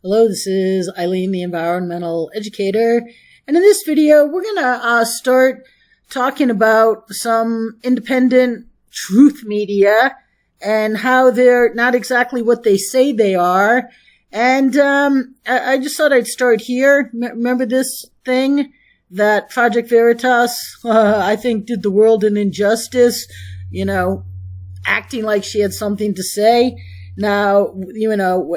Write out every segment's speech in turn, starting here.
Hello, this is Eileen, the environmental educator, and in this video, we're gonna start talking about some independent truth media and how they're not exactly what they say they are. And I just thought I'd start here. Remember this thing that Project Veritas, I think, did the world an injustice, acting like she had something to say. Now,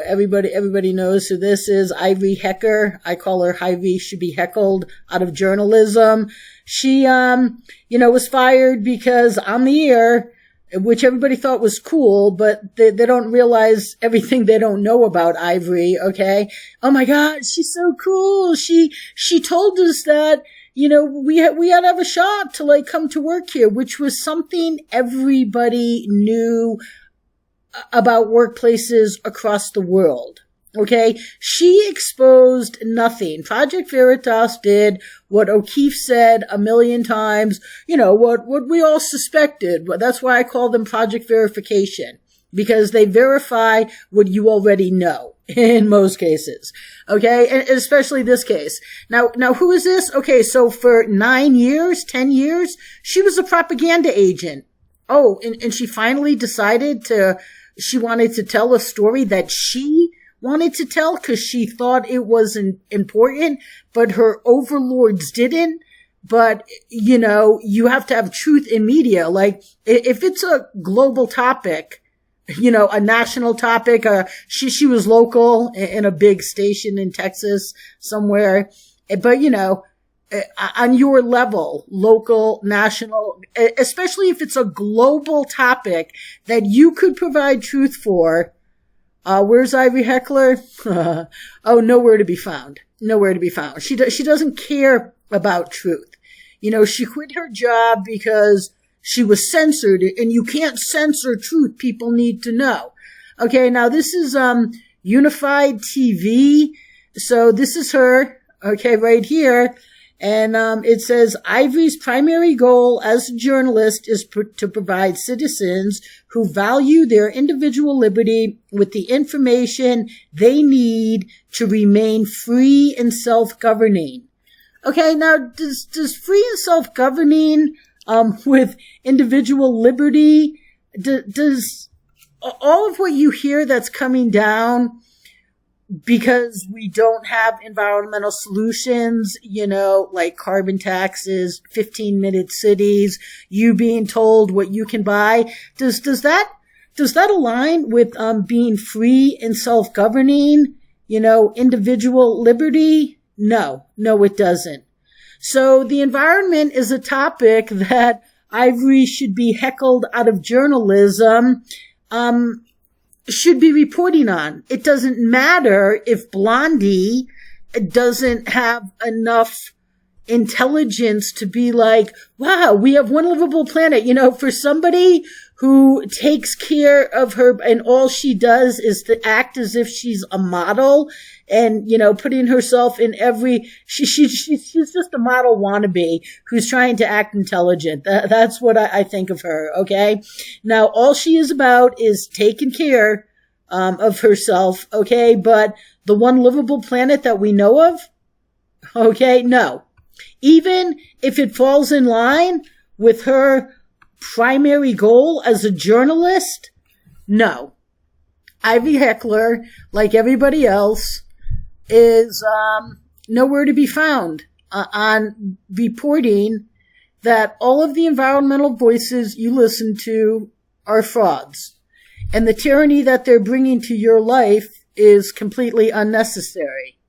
everybody knows who this is. Ivory Hecker. I call her Ivory, should be heckled out of journalism. She, was fired because on the air, which everybody thought was cool, but they don't realize everything they don't know about Ivory, okay? Oh my God, she's so cool. She told us that, we had to have a shot to come to work here, which was something everybody knew about workplaces across the world. Okay? She exposed nothing. Project Veritas did what O'Keefe said a million times, what we all suspected. That's why I call them Project Verification, because they verify what you already know in most cases. Okay? And especially this case. Now who is this? Okay, so for 10 years, she was a propaganda agent. Oh, and she finally decided she wanted to tell a story that she wanted to tell because she thought it wasn't important, but her overlords didn't. But, you have to have truth in media. Like, if it's a global topic, a national topic, she was local in a big station in Texas somewhere. But, on your level, local, national, especially if it's a global topic that you could provide truth for. Where's Ivy Heckler? Oh, nowhere to be found. Nowhere to be found. She doesn't care about truth. She quit her job because she was censored, and you can't censor truth. People need to know. Okay, now this is Unified TV. So this is her, okay, right here. And it says, Ivory's primary goal as a journalist is to provide citizens who value their individual liberty with the information they need to remain free and self-governing. Okay, now does free and self-governing with individual liberty, does all of what you hear that's coming down because we don't have environmental solutions, like carbon taxes, 15-minute cities, you being told what you can buy. Does that align with being free and self-governing, individual liberty? No, it doesn't. So the environment is a topic that Ivory should be heckled out of journalism. Should be reporting on. It doesn't matter if Blondie doesn't have enough intelligence to be like, wow, we have one livable planet. For somebody who takes care of her and all she does is to act as if she's a model and, putting herself in she's just a model wannabe who's trying to act intelligent. That's what I think of her. Okay. Now, all she is about is taking care of herself. Okay. But the one livable planet that we know of, okay, no. Even if it falls in line with her primary goal as a journalist, no. Ivy Heckler, like everybody else, is nowhere to be found on reporting that all of the environmental voices you listen to are frauds. And the tyranny that they're bringing to your life is completely unnecessary.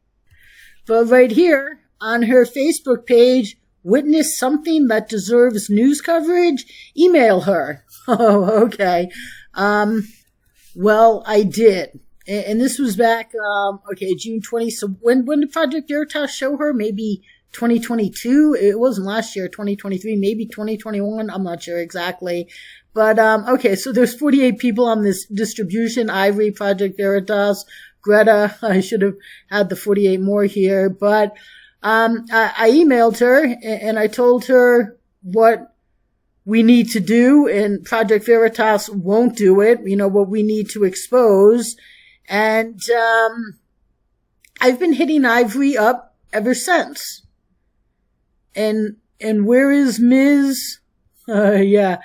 But right here on her Facebook page, witness something that deserves news coverage? Email her. Oh, okay. Well, I did. And this was back, June 20. So when did Project Veritas show her? Maybe 2022? It wasn't last year, 2023, maybe 2021. I'm not sure exactly. But, so there's 48 people on this distribution. Ivory, Project Veritas, Greta. I should have had the 48 more here. But, I emailed her and I told her what we need to do, and Project Veritas won't do it, what we need to expose. And I've been hitting Ivory up ever since. And where is Ms. I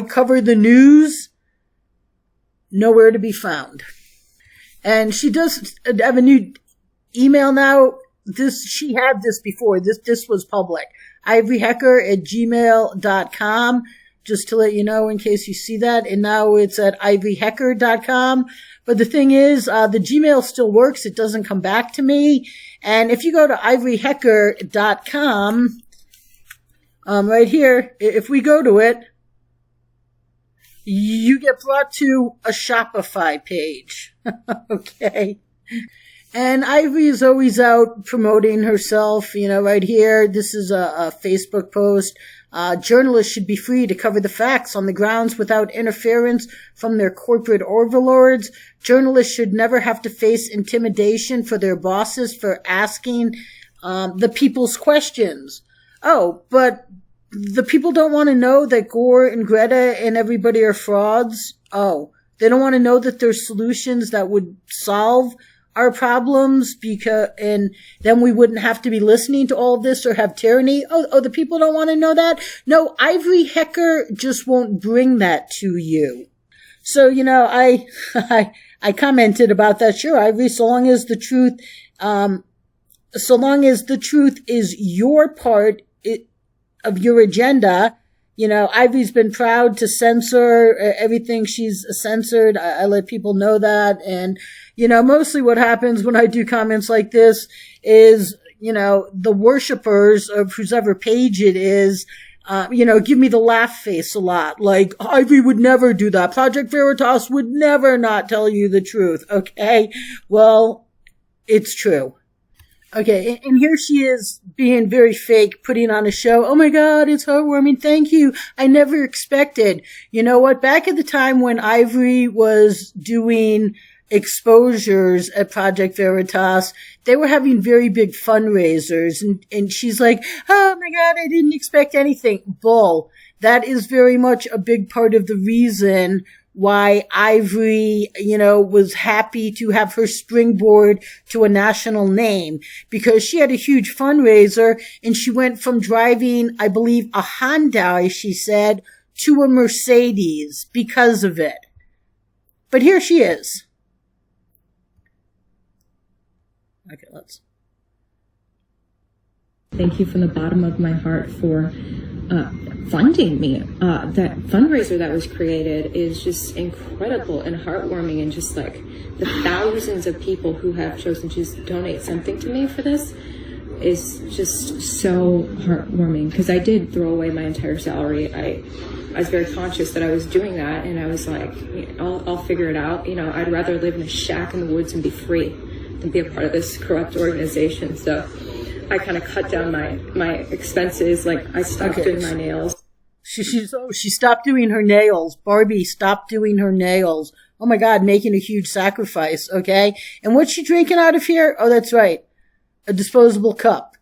cover the news. Nowhere to be found. And she does have a new email now. She had this before. This was public. ivoryhecker@gmail.com. Just to let you know in case you see that. And now it's at ivoryhecker.com. But the thing is, the Gmail still works. It doesn't come back to me. And if you go to ivoryhecker.com, right here, if we go to it, you get brought to a Shopify page. Okay. And Ivory is always out promoting herself, right here. This is a Facebook post. Journalists should be free to cover the facts on the grounds without interference from their corporate overlords. Journalists should never have to face intimidation for their bosses for asking the people's questions. Oh, but the people don't want to know that Gore and Greta and everybody are frauds. Oh, they don't want to know that there's solutions that would solve our problems and then we wouldn't have to be listening to all this or have tyranny. Oh, the people don't want to know that? No, Ivory Hecker just won't bring that to you. So, I commented about that. Sure, Ivory, so long as the truth is your part of your agenda, Ivory's been proud to censor everything she's censored. I let people know that. And, mostly what happens when I do comments like this is, the worshipers of whoever page it is, give me the laugh face a lot. Like, Ivory would never do that. Project Veritas would never not tell you the truth. Okay. Well, it's true. Okay, and here she is being very fake, putting on a show. Oh my God, it's heartwarming. Thank you. I never expected. You know what? Back at the time when Ivory was doing exposures at Project Veritas, they were having very big fundraisers. And she's like, oh my God, I didn't expect anything. Bull. That is very much a big part of the reason why Ivory, was happy to have her springboard to a national name, because she had a huge fundraiser and she went from driving, I believe, a Hyundai, she said, to a Mercedes because of it. But here she is. Okay, Thank you from the bottom of my heart for funding me. That fundraiser that was created is just incredible and heartwarming, and just like the thousands of people who have chosen to just donate something to me for this is just so heartwarming, because I did throw away my entire salary. I was very conscious that I was doing that, and I was like, I'll figure it out. I'd rather live in a shack in the woods and be free than be a part of this corrupt organization. So I kind of cut down my expenses. Like, I stopped doing my nails. She stopped doing her nails. Barbie stopped doing her nails. Oh my God, making a huge sacrifice. Okay. And what's she drinking out of here? Oh, that's right. A disposable cup.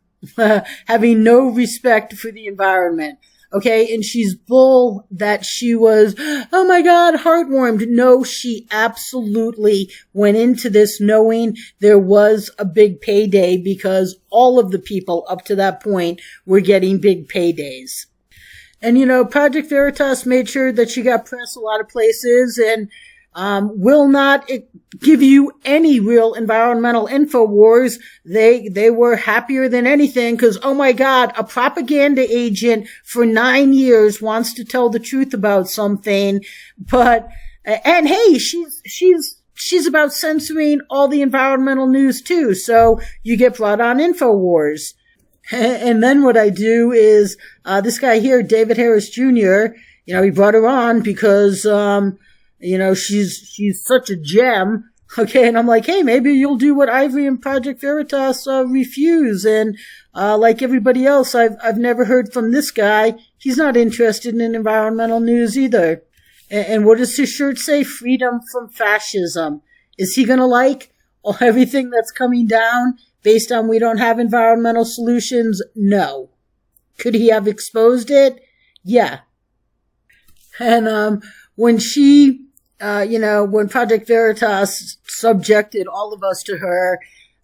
Having no respect for the environment. Okay. And she's bull that she was, oh my God, heartwarmed. No, she absolutely went into this knowing there was a big payday, because all of the people up to that point were getting big paydays. And, Project Veritas made sure that she got press a lot of places and will not give you any real environmental info wars. They were happier than anything, because, oh my God, a propaganda agent for 9 years wants to tell the truth about something, and hey, she's about censoring all the environmental news too, so you get brought on info wars. And then what I do is, this guy here, David Harris Jr., he brought her on because, she's such a gem. Okay. And I'm like, hey, maybe you'll do what Ivory and Project Veritas, refuse. And, like everybody else, I've never heard from this guy. He's not interested in environmental news either. And what does his shirt say? Freedom from fascism. Is he gonna like everything that's coming down based on we don't have environmental solutions? No. Could he have exposed it? Yeah. And, when she, when Project Veritas subjected all of us to her,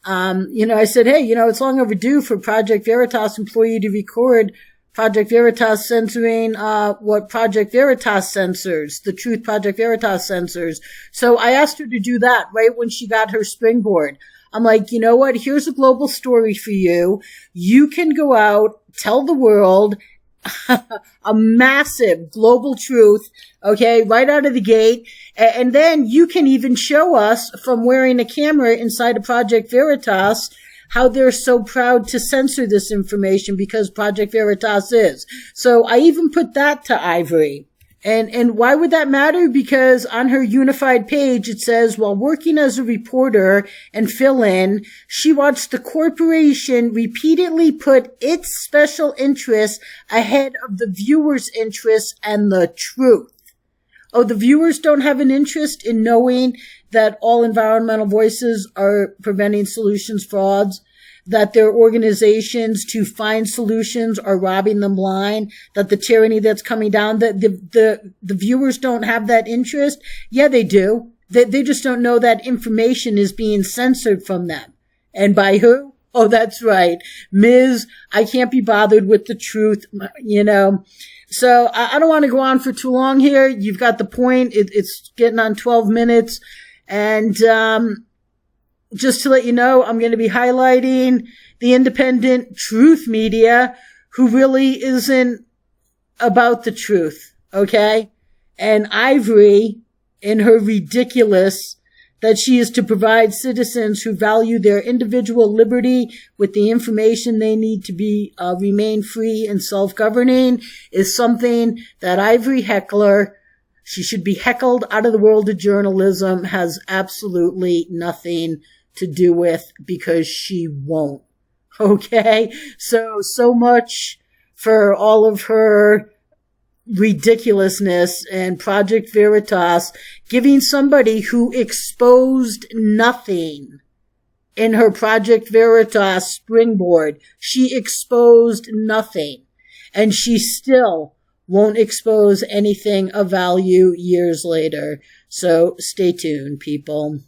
I said, hey, it's long overdue for Project Veritas employee to record Project Veritas censoring what Project Veritas censors, the truth Project Veritas censors. So I asked her to do that right when she got her springboard. I'm like, you know what? Here's a global story for you. You can go out, tell the world a massive global truth, okay, right out of the gate. And then you can even show us from wearing a camera inside of Project Veritas how they're so proud to censor this information because Project Veritas is. So I even put that to Ivory. And why would that matter? Because on her unified page, it says, while working as a reporter and fill-in, she watched the corporation repeatedly put its special interests ahead of the viewer's interests and the truth. Oh, the viewers don't have an interest in knowing that all environmental voices are preventing solutions frauds, that their organizations to find solutions are robbing them blind, that the tyranny that's coming down, the viewers don't have that interest. Yeah, they do. They just don't know that information is being censored from them. And by who? Oh, that's right. Ms. I can't be bothered with the truth, So I don't want to go on for too long here. You've got the point. It's getting on 12 minutes. And just to let you know, I'm going to be highlighting the independent truth media who really isn't about the truth, okay? And Ivory, in her ridiculous that she is to provide citizens who value their individual liberty with the information they need to be remain free and self-governing, is something that Ivory Heckler, she should be heckled out of the world of journalism, has absolutely nothing to do with, because she won't. Okay? So much for all of her ridiculousness and Project Veritas giving somebody who exposed nothing in her Project Veritas springboard. She exposed nothing, and she still won't expose anything of value years later. So stay tuned, people.